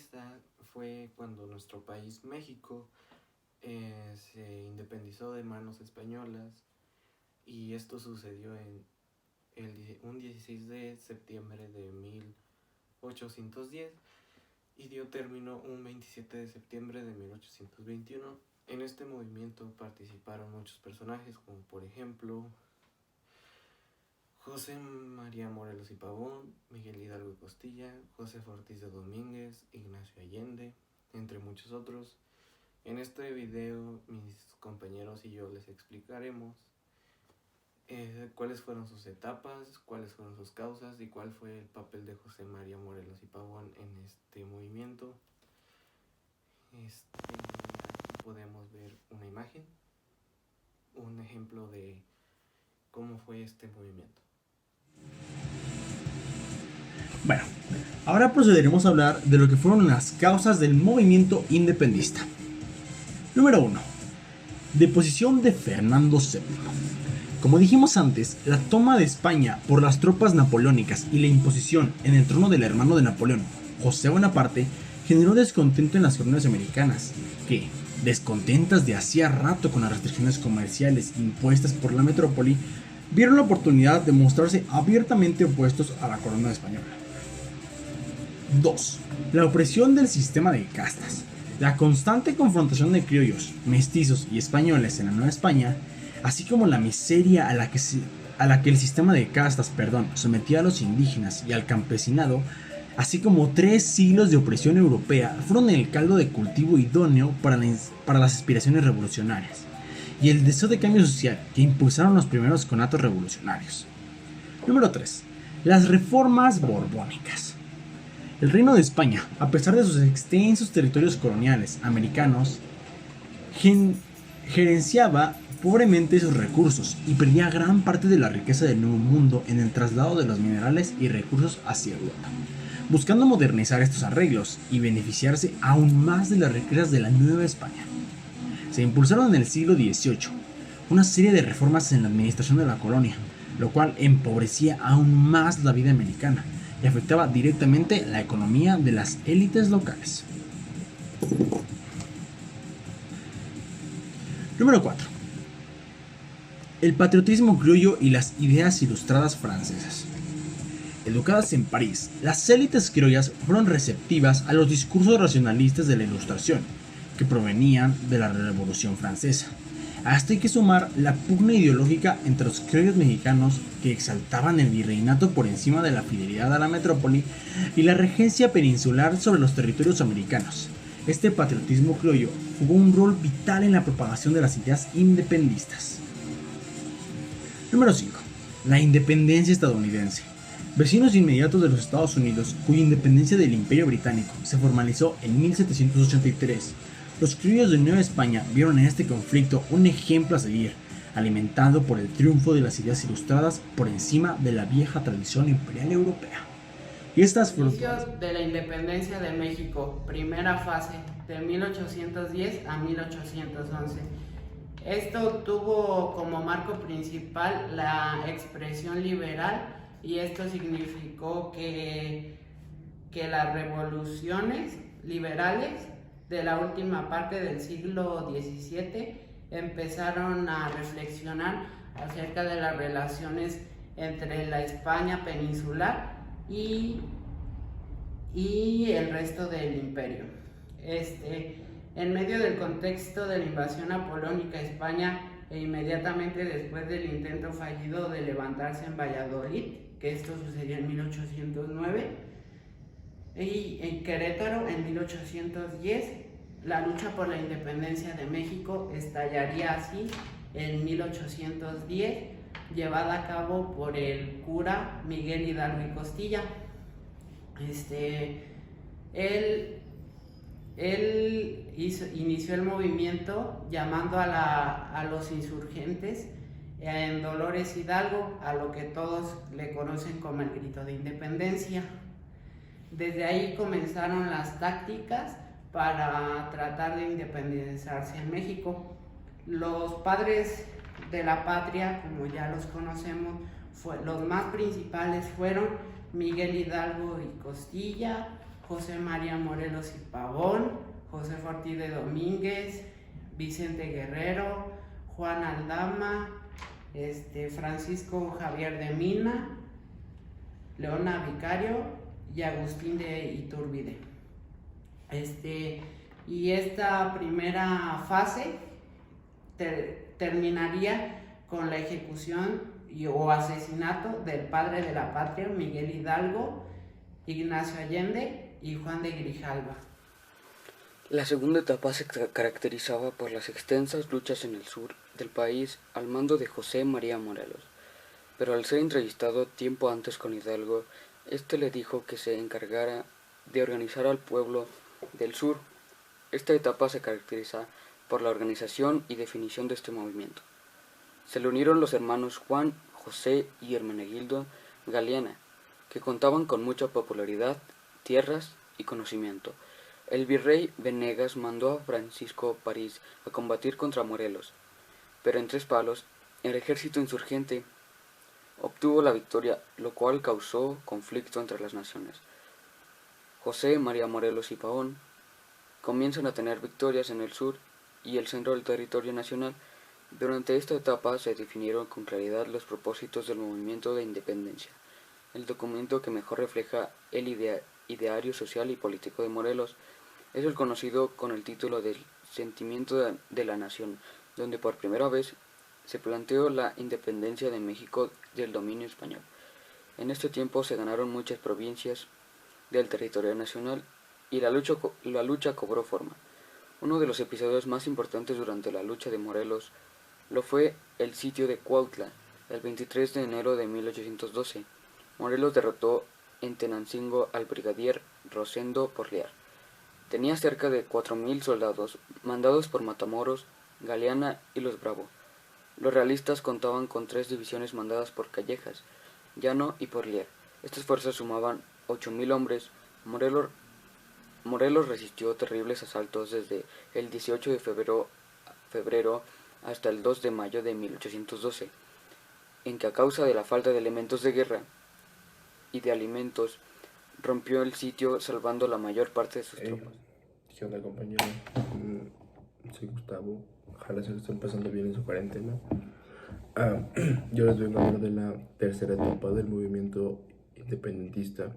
independentista fue cuando nuestro país, México, se independizó de manos españolas, y esto sucedió un 16 de septiembre de 1810 y dio término un 27 de septiembre de 1821. En este movimiento participaron muchos personajes, como por ejemplo José María Morelos y Pavón, Miguel Hidalgo y Costilla, José Ortiz de Domínguez, Ignacio Allende, entre muchos otros. En este video mis compañeros y yo les explicaremos cuáles fueron sus etapas, cuáles fueron sus causas y cuál fue el papel de José María Morelos y Pavón en este movimiento. Aquí podemos ver una imagen, un ejemplo de cómo fue este movimiento. Bueno, ahora procederemos a hablar de lo que fueron las causas del movimiento independentista. Número 1. Deposición de Fernando VII. Como dijimos antes, la toma de España por las tropas napoleónicas y la imposición en el trono del hermano de Napoleón, José Bonaparte, generó descontento en las colonias americanas, que, descontentas de hacía rato con las restricciones comerciales impuestas por la metrópoli, vieron la oportunidad de mostrarse abiertamente opuestos a la corona española. 2. La opresión del sistema de castas. La constante confrontación de criollos, mestizos y españoles en la Nueva España, así como la miseria a la que el sistema de castas sometía a los indígenas y al campesinado, así como 3 siglos de opresión europea, fueron el caldo de cultivo idóneo para las aspiraciones revolucionarias y el deseo de cambio social que impulsaron los primeros conatos revolucionarios. Número 3. Las reformas borbónicas. El Reino de España, a pesar de sus extensos territorios coloniales americanos, gerenciaba pobremente sus recursos y perdía gran parte de la riqueza del Nuevo Mundo en el traslado de los minerales y recursos hacia Europa, buscando modernizar estos arreglos y beneficiarse aún más de las riquezas de la Nueva España. Se impulsaron en el siglo XVIII una serie de reformas en la administración de la colonia, lo cual empobrecía aún más la vida americana y afectaba directamente la economía de las élites locales. Número 4. El patriotismo criollo y las ideas ilustradas francesas. Educadas en París, las élites criollas fueron receptivas a los discursos racionalistas de la Ilustración, que provenían de la Revolución Francesa. A esto hay que sumar la pugna ideológica entre los criollos mexicanos, que exaltaban el virreinato por encima de la fidelidad a la metrópoli, y la regencia peninsular sobre los territorios americanos. Este patriotismo criollo jugó un rol vital en la propagación de las ideas independistas. Número 5. La independencia estadounidense. Vecinos inmediatos de los Estados Unidos, cuya independencia del Imperio Británico se formalizó en 1783, los criollos de Nueva España vieron en este conflicto un ejemplo a seguir, alimentado por el triunfo de las ideas ilustradas por encima de la vieja tradición imperial europea. Y estas fueron inicios de la independencia de México, primera fase, de 1810 a 1811. Esto tuvo como marco principal la expresión liberal, y esto significó que las revoluciones liberales de la última parte del siglo XVII empezaron a reflexionar acerca de las relaciones entre la España peninsular y el resto del imperio. En medio del contexto de la invasión napoleónica a España e inmediatamente después del intento fallido de levantarse en Valladolid, que esto sucedió en 1809, y en Querétaro en 1810, la lucha por la independencia de México estallaría así en 1810, llevada a cabo por el cura Miguel Hidalgo y Costilla. Él inició el movimiento llamando a los insurgentes en Dolores Hidalgo, a lo que todos le conocen como el Grito de Independencia. Desde ahí comenzaron las tácticas para tratar de independizarse en México. Los padres de la patria, como ya los conocemos, los más principales fueron Miguel Hidalgo y Costilla, José María Morelos y Pavón, José Ortiz de Domínguez, Vicente Guerrero, Juan Aldama, Francisco Javier de Mina, Leona Vicario y Agustín de Iturbide. Y esta primera fase terminaría con la ejecución o asesinato del padre de la patria, Miguel Hidalgo, Ignacio Allende y Juan de Grijalva. La segunda etapa se caracterizaba por las extensas luchas en el sur del país al mando de José María Morelos, pero al ser entrevistado tiempo antes con Hidalgo, este le dijo que se encargara de organizar al pueblo del sur. Esta etapa se caracteriza por la organización y definición de este movimiento. Se le unieron los hermanos Juan, José y Hermenegildo Galeana, que contaban con mucha popularidad, tierras y conocimiento. El virrey Venegas mandó a Francisco París a combatir contra Morelos, pero en Tres Palos el ejército insurgente obtuvo la victoria, lo cual causó conflicto entre las naciones. José María Morelos y Pavón comienzan a tener victorias en el sur y el centro del territorio nacional. Durante esta etapa se definieron con claridad los propósitos del movimiento de independencia. El documento que mejor refleja el ideario social y político de Morelos es el conocido con el título del Sentimiento de la Nación, donde por primera vez se planteó la independencia de México del dominio español. En este tiempo se ganaron muchas provincias del territorio nacional y la lucha cobró forma. Uno de los episodios más importantes durante la lucha de Morelos lo fue el sitio de Cuautla, el 23 de enero de 1812. Morelos derrotó en Tenancingo al brigadier Rosendo Porlier. Tenía cerca de 4,000 soldados, mandados por Matamoros, Galeana y los Bravo. Los realistas contaban con 3 divisiones mandadas por Callejas, Llano y Porlier. Estas fuerzas sumaban 8,000 hombres. Morelos resistió terribles asaltos desde el 18 de febrero hasta el 2 de mayo de 1812, en que a causa de la falta de elementos de guerra y de alimentos, rompió el sitio salvando la mayor parte de sus tropas. ¿Qué onda, compañero? Soy Gustavo. Ojalá se lo estén pasando bien en su cuarentena. Yo les vengo a hablar de la tercera etapa del movimiento independentista,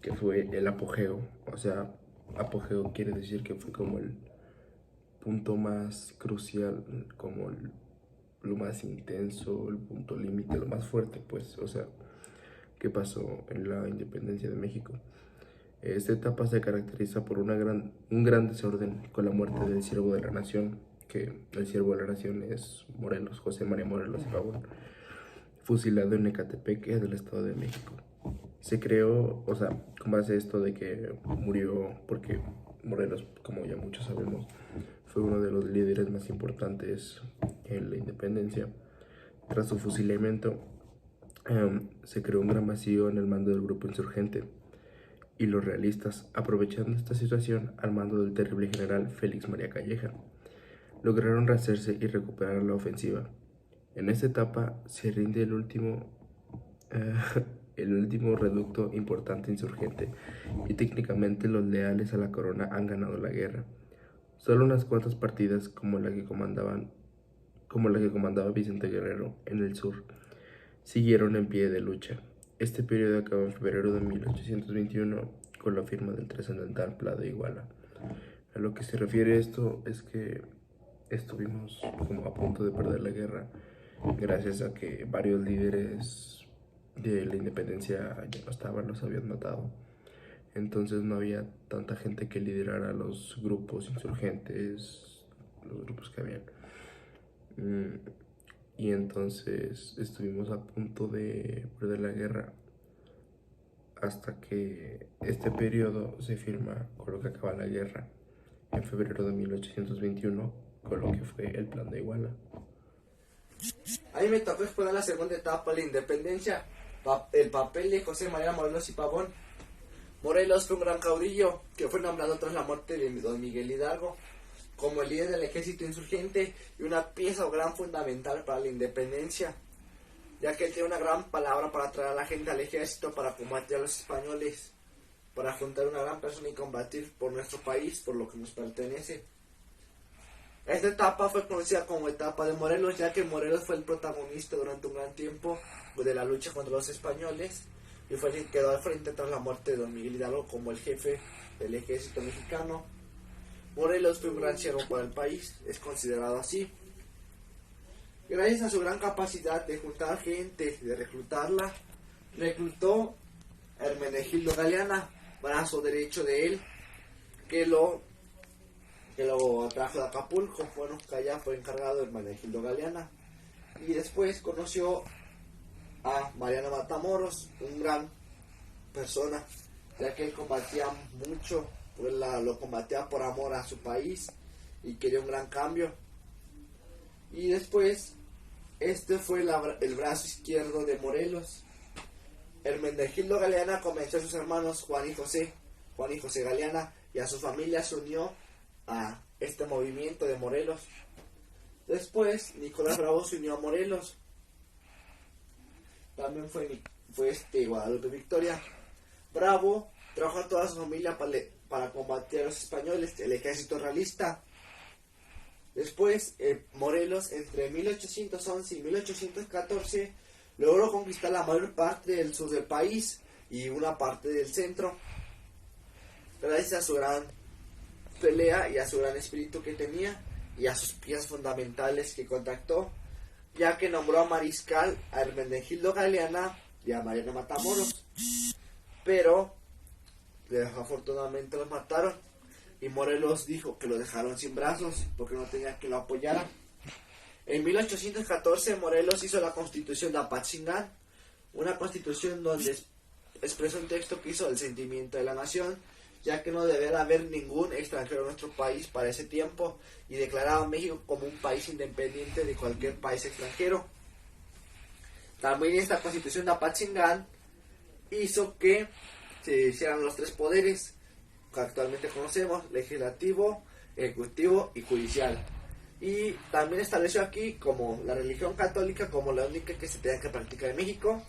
que fue el apogeo. O sea, apogeo quiere decir que fue como el punto más crucial, como lo más intenso, el punto límite, lo más fuerte, pues. O sea, ¿qué pasó en la independencia de México? Esta etapa se caracteriza por un gran desorden con la muerte del siervo de la nación, que el siervo de la nación es Morelos, José María Morelos y Pavón, fusilado en Ecatepec, del Estado de México. Se creó, o sea, con base a esto de que murió, porque Morelos, como ya muchos sabemos, fue uno de los líderes más importantes en la independencia. Tras su fusilamiento, se creó un gran vacío en el mando del grupo insurgente, y los realistas, aprovechando esta situación al mando del terrible general Félix María Calleja, lograron rehacerse y recuperar la ofensiva. En esta etapa se rinde el último reducto importante insurgente, y técnicamente los leales a la corona han ganado la guerra. Solo unas cuantas partidas como la que comandaba Vicente Guerrero en el sur siguieron en pie de lucha. Este periodo acabó en febrero de 1821 con la firma del trascendental Plan de Iguala. A lo que se refiere esto es que estuvimos como a punto de perder la guerra gracias a que varios líderes de la independencia ya no estaban, los habían matado. Entonces no había tanta gente que liderara los grupos insurgentes, los grupos que habían. Y entonces estuvimos a punto de perder la guerra hasta que este periodo se firma con lo que acaba la guerra en febrero de 1821 con lo que fue el Plan de Iguala. A mí me tocó exponer la segunda etapa de la independencia, el papel de José María Morelos y Pavón. Morelos fue un gran caudillo que fue nombrado tras la muerte de don Miguel Hidalgo como el líder del ejército insurgente y una pieza o gran fundamental para la independencia, ya que él tiene una gran palabra para traer a la gente al ejército para combatir a los españoles. para juntar una gran persona y combatir por nuestro país, por lo que nos pertenece. Esta etapa fue conocida como etapa de Morelos, ya que Morelos fue el protagonista durante un gran tiempo de la lucha contra los españoles y fue el que quedó al frente tras la muerte de don Miguel Hidalgo como el jefe del ejército mexicano. Morelos fue un gran cerro para el país, es considerado así. Gracias a su gran capacidad de juntar gente, de reclutarla, reclutó a Hermenegildo Galeana, brazo derecho de él, que lo trajo de Acapulco. Bueno, que allá fue encargado de Hermenegildo Galeana. Y después conoció a Mariano Matamoros, un gran persona, ya que él combatía mucho, pues lo combatía por amor a su país y quería un gran cambio. Y después, este fue el brazo izquierdo de Morelos. Hermenegildo Galeana convenció a sus hermanos Juan y José Galeana, y a su familia se unió a este movimiento de Morelos. Después, Nicolás Bravo se unió a Morelos. También fue Guadalupe Victoria. Bravo trajo a toda su familia para combatir a los españoles, el ejército realista. Después, Morelos, entre 1811 y 1814, logró conquistar la mayor parte del sur del país y una parte del centro, gracias a su gran pelea y a su gran espíritu que tenía y a sus piezas fundamentales que contactó, ya que nombró a mariscal a Hermenegildo Galeana y a Mariano Matamoros, pero desafortunadamente los mataron y Morelos dijo que lo dejaron sin brazos porque no tenía que lo apoyaran. En 1814 Morelos hizo la Constitución de Apatzingán, una constitución donde expresó un texto que hizo el sentimiento de la nación, ya que no deberá haber ningún extranjero en nuestro país para ese tiempo, y declaraba a México como un país independiente de cualquier país extranjero. También esta Constitución de Apatzingán hizo que se hicieran los tres poderes que actualmente conocemos: legislativo, ejecutivo y judicial. Y también estableció aquí como la religión católica como la única que se tenía que practicar en México,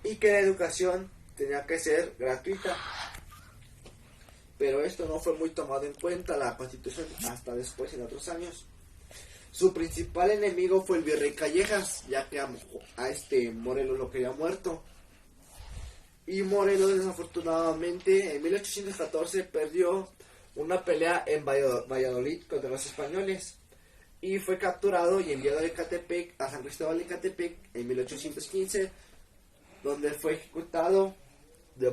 y que la educación tenía que ser gratuita. Pero esto no fue muy tomado en cuenta la Constitución hasta después, en otros años. Su principal enemigo fue el virrey Callejas, ya que a Morelos lo quería muerto. Y Morelos, desafortunadamente, en 1814 perdió una pelea en Valladolid contra los españoles y fue capturado y enviado a Ecatepec, a San Cristóbal de Ecatepec, en 1815, donde fue ejecutado de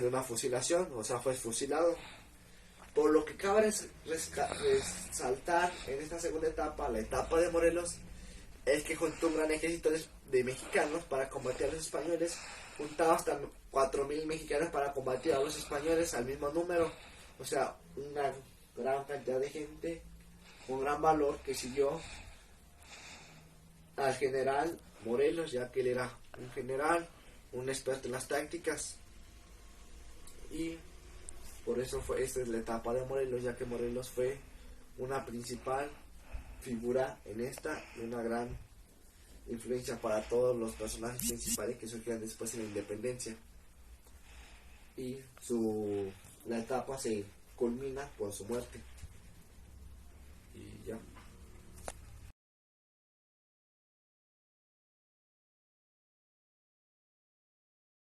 una fusilación, o sea, fue fusilado. Por lo que cabe resaltar en esta segunda etapa, la etapa de Morelos, es que juntó un gran ejército de mexicanos para combatir a los españoles. Juntaba hasta 4,000 mexicanos para combatir a los españoles al mismo número. O sea, una gran cantidad de gente con gran valor que siguió al general Morelos, ya que él era un general, un experto en las tácticas. Y por eso esta es la etapa de Morelos, ya que Morelos fue una principal figura en esta y una gran influencia para todos los personajes principales que surgieron después en la independencia. Y la etapa se culmina por su muerte. Y ya.